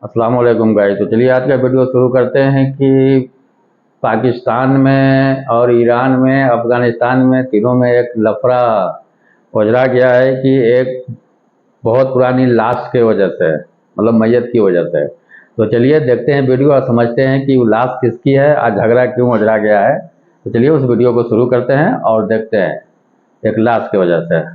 अस्सलाम वालेकुम गाइस। तो चलिए आज का वीडियो शुरू करते हैं कि पाकिस्तान में और ईरान में, अफगानिस्तान में, तीनों में एक लफड़ा उजड़ा गया है कि एक बहुत पुरानी लाश की वजह से, मतलब मैयत की वजह से। तो चलिए देखते हैं वीडियो और समझते हैं कि वो लाश किसकी है, आज झगड़ा क्यों उजड़ा गया है। तो चलिए उस वीडियो को शुरू करते हैं और देखते हैं एक लाश की वजह से।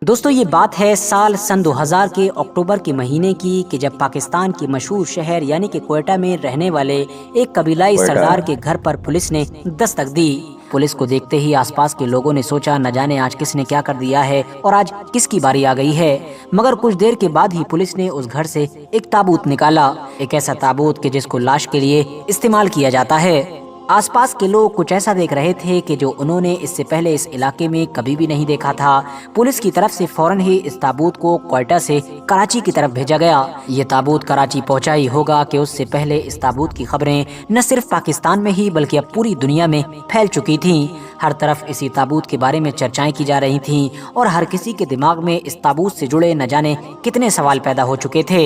दोस्तों ये बात है साल सन 2000 के अक्टूबर के महीने की कि जब पाकिस्तान के मशहूर शहर यानी कि क्वेटा में रहने वाले एक कबीलाई सरदार के घर पर पुलिस ने दस्तक दी। पुलिस को देखते ही आसपास के लोगों ने सोचा न जाने आज किसने क्या कर दिया है और आज किसकी बारी आ गई है। मगर कुछ देर के बाद ही पुलिस ने उस घर से एक ताबूत निकाला, एक ऐसा ताबूत कि जिसको लाश के लिए इस्तेमाल किया जाता है। आसपास के लोग कुछ ऐसा देख रहे थे कि जो उन्होंने इससे पहले इस इलाके में कभी भी नहीं देखा था। पुलिस की तरफ से फौरन ही इस ताबूत को क्वेटा से कराची की तरफ भेजा गया। ये ताबूत कराची पहुंचा ही होगा कि उससे पहले इस ताबूत की खबरें न सिर्फ पाकिस्तान में ही बल्कि अब पूरी दुनिया में फैल चुकी थीं। हर तरफ इसी ताबूत के बारे में चर्चाएं की जा रही थीं और हर किसी के दिमाग में इस ताबूत से जुड़े न जाने कितने सवाल पैदा हो चुके थे।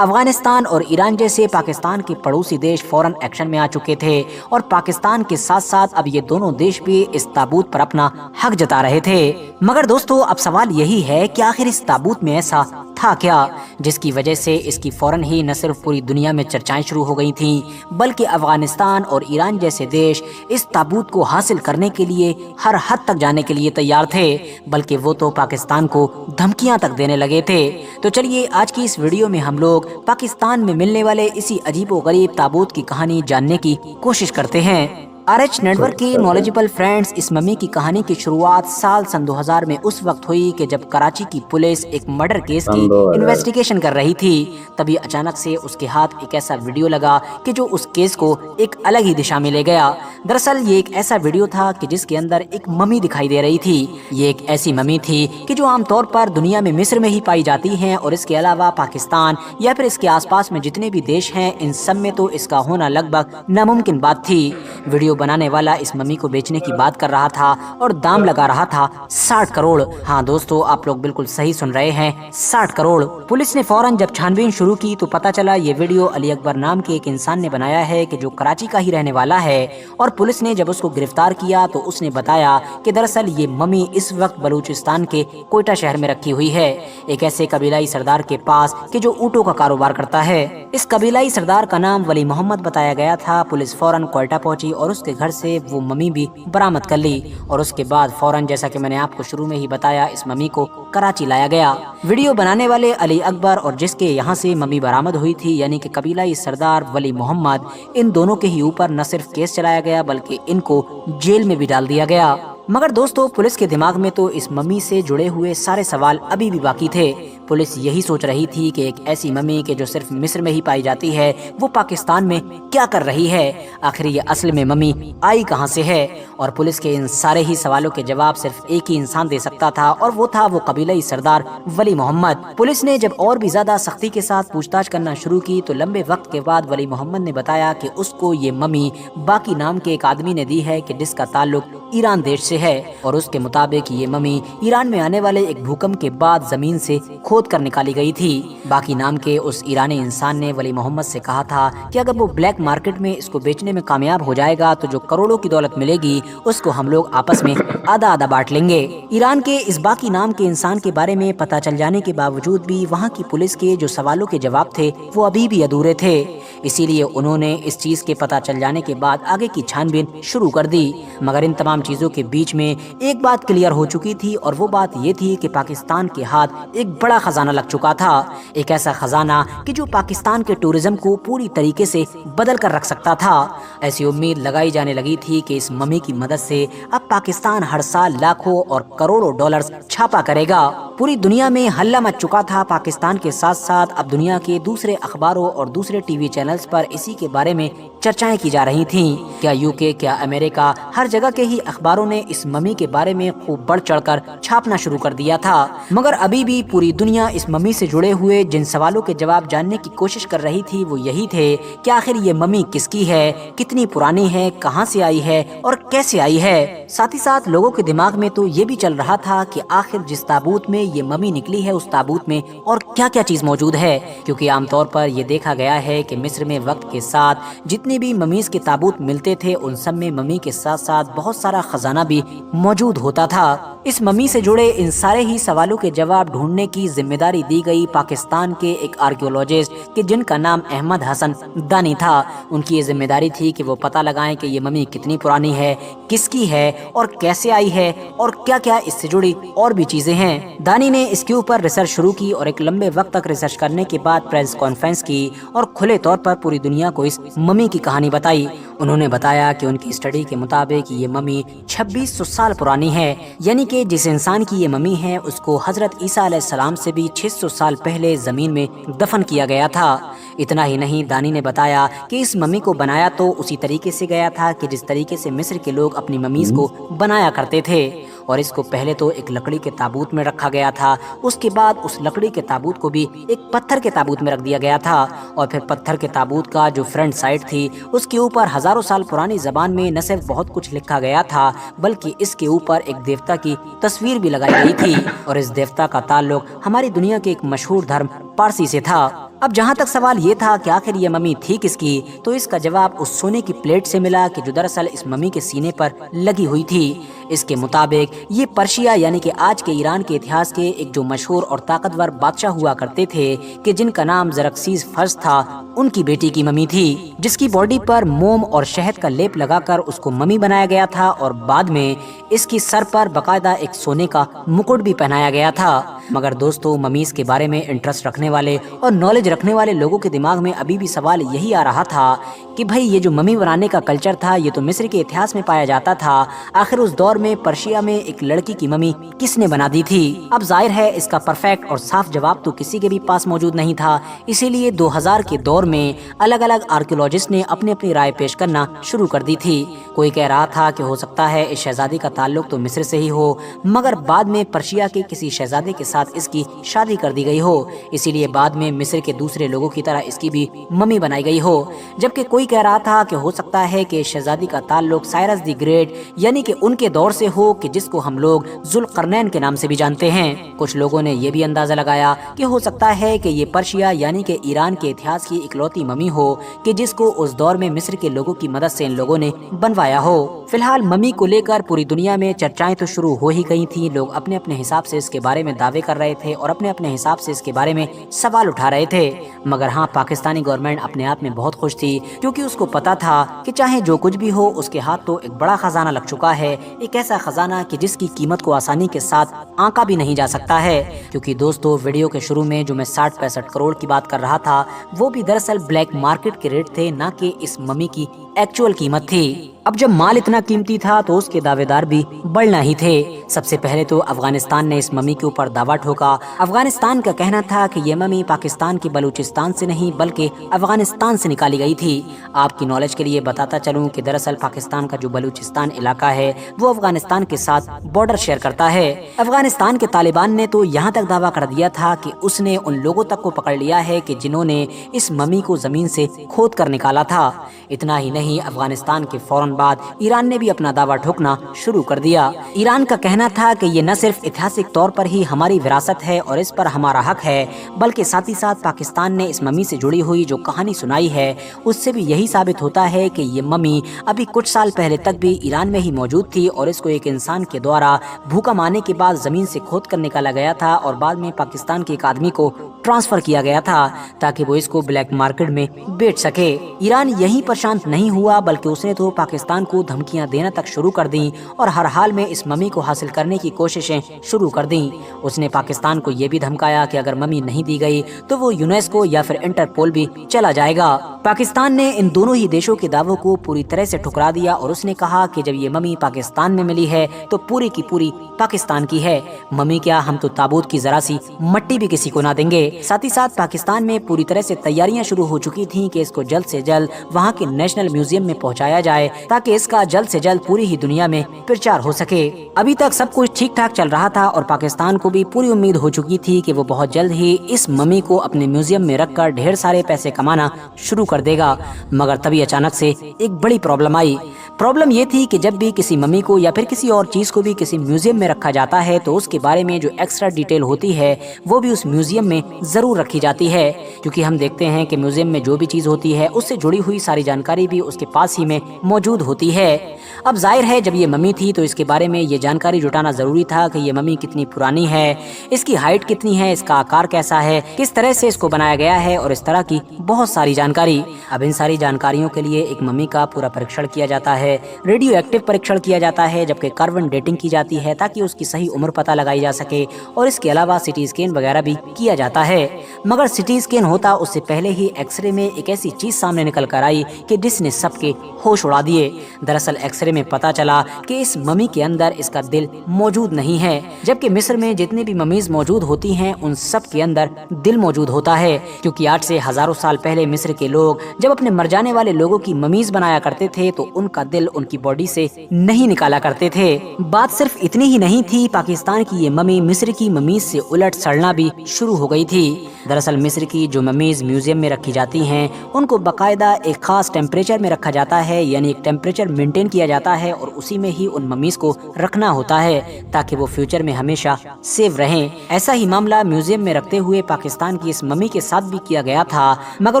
अफगानिस्तान और ईरान जैसे पाकिस्तान के पड़ोसी देश फौरन एक्शन में आ चुके थे और पाकिस्तान के साथ साथ अब ये दोनों देश भी इस ताबूत पर अपना हक जता रहे थे। मगर दोस्तों अब सवाल यही है कि आखिर इस ताबूत में ऐसा था क्या जिसकी वजह से इसकी फौरन ही न सिर्फ पूरी दुनिया में चर्चाएं शुरू हो गई थीं बल्कि अफगानिस्तान और ईरान जैसे देश इस ताबूत को हासिल करने के लिए हर हद तक जाने के लिए तैयार थे, बल्कि वो तो पाकिस्तान को धमकियां तक देने लगे थे। तो चलिए आज की इस वीडियो में हम लोग पाकिस्तान में मिलने वाले इसी अजीबोगरीब ताबूत की कहानी जानने की कोशिश करते हैं। RH नेटवर्क के नॉलेजेबल फ्रेंड्स, इस मम्मी की कहानी की शुरुआत साल सन 2000 में उस वक्त हुई कि जब कराची की पुलिस एक मर्डर केस की इन्वेस्टिगेशन कर रही थी। तभी अचानक से उसके हाथ एक ऐसा वीडियो लगा कि जो उस केस को एक अलग ही दिशा में ले गया। दरअसल ये एक ऐसा वीडियो था कि जिसके अंदर एक मम्मी दिखाई दे रही थी। ये एक ऐसी मम्मी थी कि जो आमतौर पर दुनिया में मिस्र में ही पाई जाती हैं और इसके अलावा पाकिस्तान या फिर इसके आसपास में जितने भी देश हैं इन सब में तो इसका होना लगभग नामुमकिन बात थी। वीडियो बनाने वाला इस मम्मी को बेचने की बात कर रहा था और दाम लगा रहा था 60 करोड़। हाँ दोस्तों, आप लोग बिल्कुल सही सुन रहे हैं, 60 करोड़। पुलिस ने फौरन जब छानबीन शुरू की तो पता चला ये वीडियो अली अकबर नाम के एक इंसान ने बनाया है कि जो कराची का ही रहने वाला है। और पुलिस ने जब उसको गिरफ्तार किया तो उसने बताया कि दरअसल ये मम्मी इस वक्त बलूचिस्तान के कोयटा शहर में रखी हुई है, एक ऐसे कबीलाई सरदार के पास कि जो ऊँटों का कारोबार करता है। इस कबीलाई सरदार का नाम वली मोहम्मद बताया गया था। पुलिस फौरन कोयटा पहुंची और उसके घर से वो मम्मी भी बरामद कर ली और उसके बाद फौरन, जैसा कि मैंने आपको शुरू में ही बताया, इस मम्मी को कराची लाया गया। वीडियो बनाने वाले अली अकबर और जिसके यहाँ से मम्मी बरामद हुई थी यानी कि कबीलाई सरदार वली मोहम्मद, इन दोनों के ही ऊपर न सिर्फ केस चलाया गया बल्कि इनको जेल में भी डाल दिया गया। मगर दोस्तों पुलिस के दिमाग में तो इस मम्मी से जुड़े हुए सारे सवाल अभी भी बाकी थे। पुलिस यही सोच रही थी कि एक ऐसी मम्मी के जो सिर्फ मिस्र में ही पाई जाती है वो पाकिस्तान में क्या कर रही है, आखिर ये असल में मम्मी आई कहां से है। और पुलिस के इन सारे ही सवालों के जवाब सिर्फ एक ही इंसान दे सकता था और वो था वो कबीलाई सरदार वली मोहम्मद। पुलिस ने जब और भी ज्यादा सख्ती के साथ पूछताछ करना शुरू की तो लंबे वक्त के बाद वली मोहम्मद ने बताया कि उसको ये मम्मी बाकी नाम के एक आदमी ने दी है कि जिसका ताल्लुक ईरान देश से है और उसके मुताबिक ये मम्मी ईरान में आने वाले एक भूकंप के बाद जमीन से खोद कर निकाली गई थी। बाकी नाम के उस ईरानी इंसान ने वली मोहम्मद से कहा था कि अगर वो ब्लैक मार्केट में इसको बेचने में कामयाब हो जाएगा तो जो करोड़ों की दौलत मिलेगी उसको हम लोग आपस में आधा आधा बांट लेंगे। ईरान के इस बाकी नाम के इंसान के बारे में पता चल जाने के बावजूद भी वहाँ की पुलिस के जो सवालों के जवाब थे वो अभी भी अधूरे थे। इसीलिए उन्होंने इस चीज के पता चल जाने के बाद आगे की छानबीन शुरू कर दी। मगर इन तमाम चीजों के बीच में एक बात क्लियर हो चुकी थी और वो बात ये थी कि पाकिस्तान के हाथ एक बड़ा खजाना लग चुका था, एक ऐसा खजाना कि जो पाकिस्तान के टूरिज्म को पूरी तरीके से बदल कर रख सकता था। ऐसी उम्मीद लगाई जाने लगी थी कि इस मम्मी की मदद से अब पाकिस्तान हर साल लाखों और करोड़ों डॉलर्स छापा करेगा। पूरी दुनिया में हल्ला मच चुका था। पाकिस्तान के साथ साथ अब दुनिया के दूसरे अखबारों और दूसरे टीवी चैनल्स पर इसी के बारे में चर्चाएं की जा रही थीं। क्या यूके, क्या अमेरिका, हर जगह के ही अखबारों ने इस मम्मी के बारे में खूब बढ़ चढ़कर छापना शुरू कर दिया था। मगर अभी भी पूरी दुनिया इस मम्मी से जुड़े हुए जिन सवालों के जवाब जानने की कोशिश कर रही थी वो यही थे कि आखिर ये मम्मी किसकी है, कितनी पुरानी है, कहां से आई है और कैसे आई है। साथ ही साथ लोगों के दिमाग में तो ये भी चल रहा था कि आखिर जिस ताबूत में ये मम्मी निकली है उस ताबूत में और क्या क्या चीज मौजूद है, क्योंकि आमतौर पर ये देखा गया है कि मिस्र में वक्त के साथ जितने भी मम्मीज के ताबूत मिलते थे उन सब में मम्मी के साथ साथ बहुत सारा खजाना भी मौजूद होता था। इस मम्मी से जुड़े इन सारे ही सवालों के जवाब ढूंढने की जिम्मेदारी दी गई पाकिस्तान के एक आर्कियोलॉजिस्ट कि जिनका नाम अहमद हसन दानी था। उनकी ये जिम्मेदारी थी कि वो पता लगाएं कि ये मम्मी कितनी पुरानी है, किसकी है और कैसे आई है और क्या क्या इससे जुड़ी और भी चीजें हैं। दानी ने इसके ऊपर रिसर्च शुरू की और एक लंबे वक्त तक रिसर्च करने के बाद प्रेस कॉन्फ्रेंस की और खुले तौर पर पूरी दुनिया को इस मम्मी की कहानी बताई। उन्होंने बताया कि उनकी स्टडी के मुताबिक ये मम्मी 2600 साल पुरानी है, यानी कि जिस इंसान की ये मम्मी है उसको हजरत ईसा अलैहिस्सलाम से भी 600 साल पहले जमीन में दफन किया गया था। इतना ही नहीं, दानी ने बताया कि इस मम्मी को बनाया तो उसी तरीके से गया था कि जिस तरीके से मिस्र के लोग अपनी मम्मीज को बनाया करते थे। और इसको पहले तो एक लकड़ी के ताबूत में रखा गया था, उसके बाद उस लकड़ी के ताबूत को भी एक पत्थर के ताबूत में रख दिया गया था और फिर पत्थर के ताबूत का जो फ्रंट साइड थी उसके ऊपर हजारों साल पुरानी जबान में न सिर्फ बहुत कुछ लिखा गया था बल्कि इसके ऊपर एक देवता की तस्वीर भी लगाई गई थी और इस देवता का ताल्लुक हमारी दुनिया के एक मशहूर धर्म पारसी से था। अब जहाँ तक सवाल ये था कि आखिर ये मम्मी थी किसकी, तो इसका जवाब उस सोने की प्लेट से मिला कि जो दरअसल इस मम्मी के सीने पर लगी हुई थी। इसके मुताबिक ये पर्शिया यानी कि आज के ईरान के इतिहास के एक जो मशहूर और ताकतवर बादशाह हुआ करते थे कि जिनका नाम ज़रक्सीज़ फर्स्ट था, उनकी बेटी की मम्मी थी, जिसकी बॉडी पर मोम और शहद का लेप लगाकर उसको मम्मी बनाया गया था और बाद में इसकी सर पर बकायदा एक सोने का मुकुट भी पहनाया गया था। मगर दोस्तों, मम्मीज के बारे में इंटरेस्ट रखने वाले और नॉलेज रखने वाले लोगों के दिमाग में अभी भी सवाल यही आ रहा था कि भाई ये जो मम्मी बनाने का कल्चर था ये तो मिस्र के इतिहास में पाया जाता था, आखिर उस दौर में पर्शिया में एक लड़की की मम्मी किसने बना दी थी। अब जाहिर है इसका परफेक्ट और साफ जवाब तो किसी के भी पास मौजूद नहीं था, इसीलिए 2000 के दौर में अलग अलग आर्कियोलॉजिस्ट ने अपनी अपनी राय पेश करना शुरू कर दी थी। कोई कह रहा था कि हो सकता है इस शहजादी का ताल्लुक तो मिस्र से ही हो, मगर बाद में पर्शिया के किसी शहजादे के साथ इसकी शादी कर दी गई हो, इसीलिए बाद में मिस्र के दूसरे लोगों की तरह इसकी भी मम्मी बनाई गई हो। जबकि कोई कह रहा था कि हो सकता है कि शहजादी का ताल्लुक साइरस द ग्रेट यानी कि उनके दौर से हो कि जिसको हम लोग जुल्करनैन के नाम से भी जानते हैं। कुछ लोगों ने यह भी अंदाजा लगाया कि हो सकता है कि ये पर्शिया यानी कि ईरान के इतिहास की इकलौती मम्मी हो कि जिसको उस दौर में मिस्र के लोगों की मदद से इन लोगों ने बनवाया हो। फिलहाल मम्मी को लेकर पूरी दुनिया में चर्चाएं तो शुरू हो ही गई थी, लोग अपने अपने हिसाब से इसके बारे में दावे कर रहे थे और अपने अपने हिसाब से इसके बारे में सवाल उठा रहे थे। मगर हाँ, पाकिस्तानी गवर्नमेंट अपने आप में बहुत खुश थी क्योंकि उसको पता था कि चाहे जो कुछ भी हो उसके हाथ तो एक बड़ा खजाना लग चुका है, एक ऐसा खजाना कि जिसकी कीमत को आसानी के साथ आंका भी नहीं जा सकता है। क्योंकि दोस्तों, वीडियो के शुरू में जो मैं 60-65 करोड़ की बात कर रहा था वो भी दरअसल ब्लैक मार्केट के रेट थे, ना कि इस मम्मी की एक्चुअल कीमत थी। अब जब माल इतना कीमती था तो उसके दावेदार भी बढ़ना ही थे। सबसे पहले तो अफगानिस्तान ने इस मम्मी के ऊपर दावा ठोका। अफगानिस्तान का कहना था कि ये मम्मी पाकिस्तान के बलूचिस्तान से नहीं बल्कि अफगानिस्तान से निकाली गई थी। आपकी नॉलेज के लिए बताता चलूं कि दरअसल पाकिस्तान का जो बलूचिस्तान इलाका है वो अफगानिस्तान के साथ बॉर्डर शेयर करता है। अफगानिस्तान के तालिबान ने तो यहाँ तक दावा कर दिया था कि उसने उन लोगों तक को पकड़ लिया है कि जिन्होंने इस मम्मी को जमीन से खोद कर निकाला था। इतना ही नहीं, अफगानिस्तान के फौरन बाद ईरान ने भी अपना दावा ठोकना शुरू कर दिया। ईरान का कहना था कि ये न सिर्फ ऐतिहासिक तौर पर ही हमारी विरासत है और इस पर हमारा हक है, बल्कि साथ ही साथ पाकिस्तान ने इस मम्मी से जुड़ी हुई जो कहानी सुनाई है उससे भी यही साबित होता है कि ये मम्मी अभी कुछ साल पहले तक भी ईरान में ही मौजूद थी और इसको एक इंसान के द्वारा भूखा मारने के बाद जमीन से खोद कर निकाला गया था और बाद में पाकिस्तान के एक आदमी को ट्रांसफर किया गया था ताकि वो इसको ब्लैक मार्केट में बेच सके। ईरान यहीं पर शांत नहीं हुआ बल्कि उसने तो पाकिस्तान को धमकियां देना तक शुरू कर दी और हर हाल में इस मम्मी को हासिल حاصل کرنے کی کوششیں شروع کر دیں۔ اس نے پاکستان کو یہ بھی دھمکایا کہ اگر ممی نہیں دی گئی تو وہ یونیسکو یا پھر انٹرپول بھی چلا جائے گا۔ پاکستان نے ان دونوں ہی دیشوں کے دعووں کو پوری طرح سے ٹھکرا دیا اور اس نے کہا کہ جب یہ ممی پاکستان میں ملی ہے تو پوری کی پوری پاکستان کی ہے، ممی کیا ہم تو تابوت کی ذرا سی مٹی بھی کسی کو نہ دیں گے۔ ساتھ ہی ساتھ پاکستان میں پوری طرح سے تیاریاں شروع ہو چکی تھیں کہ اس کو جلد سے جلد وہاں کے نیشنل میوزیم میں پہنچایا جائے تاکہ اس کا جلد سے جلد پوری ہی دنیا میں پرچار ہو سکے۔ ابھی تک سب کچھ ٹھیک ٹھاک چل رہا تھا اور پاکستان کو بھی پوری امید ہو چکی تھی کہ وہ بہت جلد ہی اس ممی کو اپنے میوزیم میں رکھ کر ڈھیر سارے پیسے کمانا شروع کر دے گا، مگر تبھی اچانک سے ایک بڑی پرابلم آئی۔ پرابلم یہ تھی کہ جب بھی کسی ممی کو یا پھر کسی اور چیز کو بھی کسی میوزیم میں رکھا جاتا ہے تو اس کے بارے میں جو ایکسٹرا ڈیٹیل ہوتی ہے وہ بھی اس میوزیم میں ضرور رکھی جاتی ہے، کیونکہ ہم دیکھتے ہیں کہ میوزیم میں جو بھی چیز ہوتی ہے اس سے جڑی ہوئی ساری جانکاری بھی اس کے پاس ہی میں موجود ہوتی ہے۔ اب ظاہر ہے جب یہ ممی تھی تو اس کے بارے میں یہ جانکاری جٹانا ضروری تھا کہ یہ ممی کتنی پرانی ہے، اس کی ہائٹ کتنی ہے، اس کا آکار کیسا ہے، کس طرح سے اس کو بنایا گیا ہے اور اس طرح کی بہت ساری جانکاری۔ اب ان ساری جانکاریوں کے لیے ایک ممی کا پورا پریکشن کیا جاتا ہے، ریڈیو ایکٹیو پریکشن کیا جاتا ہے، جبکہ کاربن ڈیٹنگ کی جاتی ہے تاکہ اس کی صحیح عمر پتہ لگائی جا سکے، اور اس کے علاوہ سی ٹی اسکین وغیرہ بھی کیا جاتا ہے۔ مگر سی ٹی اسکین ہوتا اس سے پہلے ہی ایکس رے میں ایک ایسی چیز سامنے نکل کر آئی کہ جس نے سب کے ہوش اڑا دیے۔ دراصل ایکس رے میں پتہ چلا کہ اس ممی کے اندر اس کا دل موجود نہیں ہے، جبکہ مصر میں جتنی بھی ممیز موجود ہوتی ہیں ان سب کے اندر دل موجود ہوتا ہے، کیونکہ آج سے ہزاروں سال پہلے مصر کے لوگ جب اپنے مر جانے والے لوگوں کی ممیز بنایا کرتے تھے تو ان کا دل ان کی باڈی سے نہیں نکالا کرتے تھے۔ بات صرف اتنی ہی نہیں تھی، پاکستان کی یہ ممی مصر کی ممیز سے الٹ سڑنا بھی شروع ہو گئی تھی۔ دراصل مصر کی جو ممیز میوزیم میں رکھی جاتی ہیں ان کو باقاعدہ ایک خاص ٹیمپریچر میں رکھا جاتا ہے، یعنی ایک ٹیمپریچر مینٹین کیا جاتا ہے اور اسی میں ہی ان ممیز کو رکھنا ہوتا ہے تاکہ وہ فیوچر میں ہمیشہ سیو رہیں۔ ایسا ہی معاملہ میوزیم میں رکھتے ہوئے پاکستان کی اس ممی کے ساتھ بھی کیا گیا تھا، مگر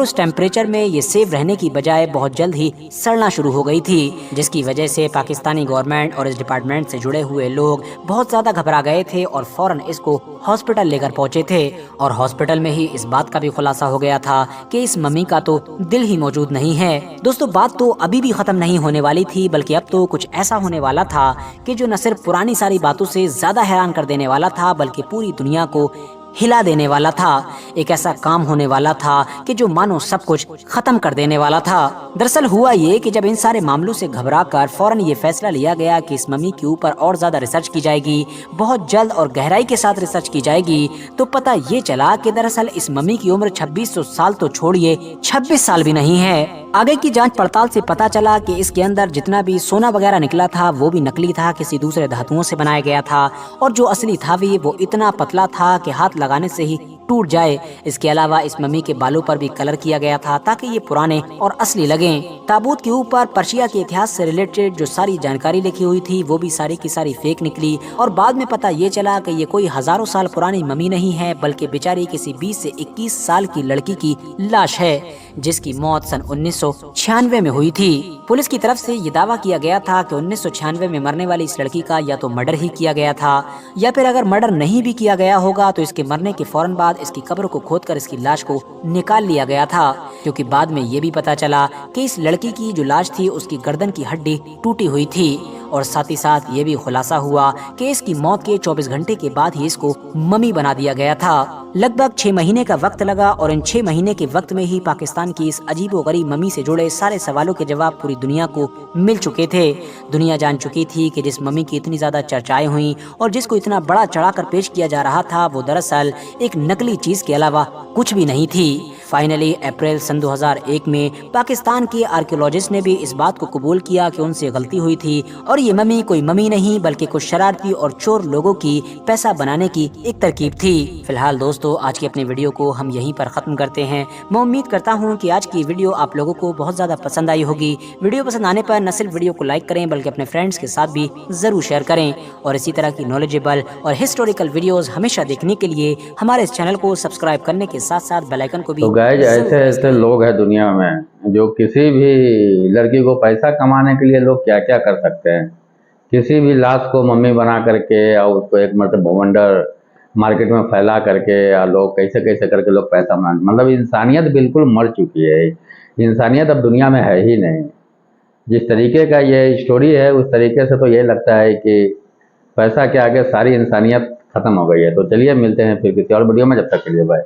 اس ٹیمپریچر میں یہ سیو رہنے کی بجائے بہت جلد ہی سڑنا شروع ہو گئی تھی، جس کی وجہ سے پاکستانی گورنمنٹ اور اس ڈپارٹمنٹ سے جڑے ہوئے لوگ بہت زیادہ گھبرا گئے تھے اور فوراً اس کو ہاسپٹل لے کر پہنچے تھے، اور ہاسپٹل میں ہی اس بات کا بھی خلاصہ ہو گیا تھا کہ اس ممی کا تو دل ہی موجود نہیں ہے۔ دوستو بات تو ابھی بھی ختم نہیں ہونے والی تھی، بلکہ اب تو کچھ ایسا ہونے والا تھا کہ جو نہ صرف پرانی ساری باتوں سے زیادہ حیران کر دینے والا تھا بلکہ پوری دنیا کو ہلا دینے والا تھا۔ ایک ایسا کام ہونے والا تھا کہ جو مانو سب کچھ ختم کر دینے والا تھا۔ دراصل ہوا یہ کہ جب ان سارے معاملوں سے گھبرا کر فوراً یہ فیصلہ لیا گیا کہ اس ممی کے اوپر اور زیادہ ریسرچ کی جائے گی، بہت جلد اور گہرائی کے ساتھ ریسرچ کی جائے گی، تو پتہ یہ چلا کہ دراصل اس ممی کی عمر 2600 سال تو چھوڑیے 26 سال بھی نہیں ہے۔ آگے کی جانچ پڑتال سے پتہ چلا کہ اس کے اندر جتنا بھی سونا وغیرہ نکلا تھا وہ بھی نکلی تھا، کسی دوسرے دھاتوں سے بنایا گیا تھا، اور جو اصلی تھا بھی وہ اتنا پتلا تھا کہ ہاتھ لگانے سے ہی ٹوٹ جائے۔ اس کے علاوہ اس ممی کے بالوں پر بھی کلر کیا گیا تھا تاکہ یہ پرانے اور اصلی لگیں۔ تابوت کے اوپر پرشیا کے اتہاس سے ریلیٹڈ جو ساری جانکاری لکھی ہوئی تھی وہ بھی ساری کی ساری فیک نکلی، اور بعد میں پتہ یہ چلا کہ یہ کوئی ہزاروں سال پرانی ممی نہیں ہے بلکہ بیچاری کسی 20 سے 21 سال کی لڑکی کی لاش ہے جس کی موت سن 1996 میں ہوئی تھی۔ پولیس کی طرف سے یہ دعویٰ کیا گیا تھا کہ 1996 میں مرنے والی اس لڑکی کا یا تو مرڈر ہی کیا گیا تھا، یا پھر اگر مرڈر نہیں بھی کیا گیا ہوگا تو اس کے مرنے کے فوراً بعد اس کی قبر کو کھود کر اس کی لاش کو نکال لیا گیا تھا، کیونکہ بعد میں یہ بھی پتہ چلا کہ اس لڑکی کی جو لاش تھی اس کی گردن کی ہڈی ٹوٹی ہوئی تھی، اور ساتھ ہی ساتھ یہ بھی خلاصہ ہوا کہ اس کی موت کے 24 گھنٹے کے بعد ہی اس کو ممی بنا دیا گیا تھا۔ لگ بھگ 6 مہینے کا وقت لگا، اور ان 6 مہینے کے وقت میں ہی پاکستان کی اس عجیب و غریب ممی سے جڑے سارے سوالوں کے جواب پوری دنیا کو مل چکے تھے۔ دنیا جان چکی تھی کہ جس ممی کی اتنی زیادہ چرچائیں ہوئیں اور جس کو اتنا بڑا چڑھا کر پیش کیا جا رہا تھا وہ دراصل ایک نقلی چیز کے علاوہ کچھ بھی نہیں تھی۔ فائنلی اپریل سن 2001 میں پاکستان کے آرکیولوجسٹ نے بھی اس بات کو قبول کیا کہ ان سے غلطی ہوئی تھی، اور یہ ممی کوئی ممی نہیں بلکہ کچھ شرارتی اور چور لوگوں کی پیسہ بنانے کی ایک ترکیب تھی۔ فی الحال دوستو آج کی اپنی ویڈیو کو ہم یہیں پر ختم کرتے ہیں۔ میں امید کرتا ہوں کہ آج کی ویڈیو آپ لوگوں کو بہت زیادہ پسند آئی ہوگی۔ ویڈیو پسند آنے پر نہ صرف ویڈیو کو لائک کریں بلکہ اپنے فرینڈز کے ساتھ بھی ضرور شیئر کریں، اور اسی طرح کی نالجیبل اور ہسٹوریکل ویڈیوز ہمیشہ دیکھنے کے لیے ہمارے اس چینل کو سبسکرائب کرنے کے ساتھ ساتھ بیل آئیکن کو بھی گائز ایسے ایسے لوگ ہیں دنیا میں جو کسی بھی لڑکی کو پیسہ کمانے کے لیے لوگ کیا کیا کر سکتے ہیں۔ کسی بھی لاش کو ممی بنا کر کے اور اس کو ایک مرتبہ ونڈر مارکیٹ میں پھیلا کر کے یا لوگ کیسے کیسے کر کے لوگ پیسہ بناتے، مطلب انسانیت بالکل مر چکی ہے۔ انسانیت اب دنیا میں ہے ہی نہیں۔ جس طریقے کا یہ اسٹوری ہے اس طریقے سے تو یہ لگتا ہے کہ پیسہ کے آگے ساری انسانیت ختم ہو گئی ہے. تو چلیے ملتے ہیں پھر کسی اور ویڈیو میں، جب تک کے لیے بائے.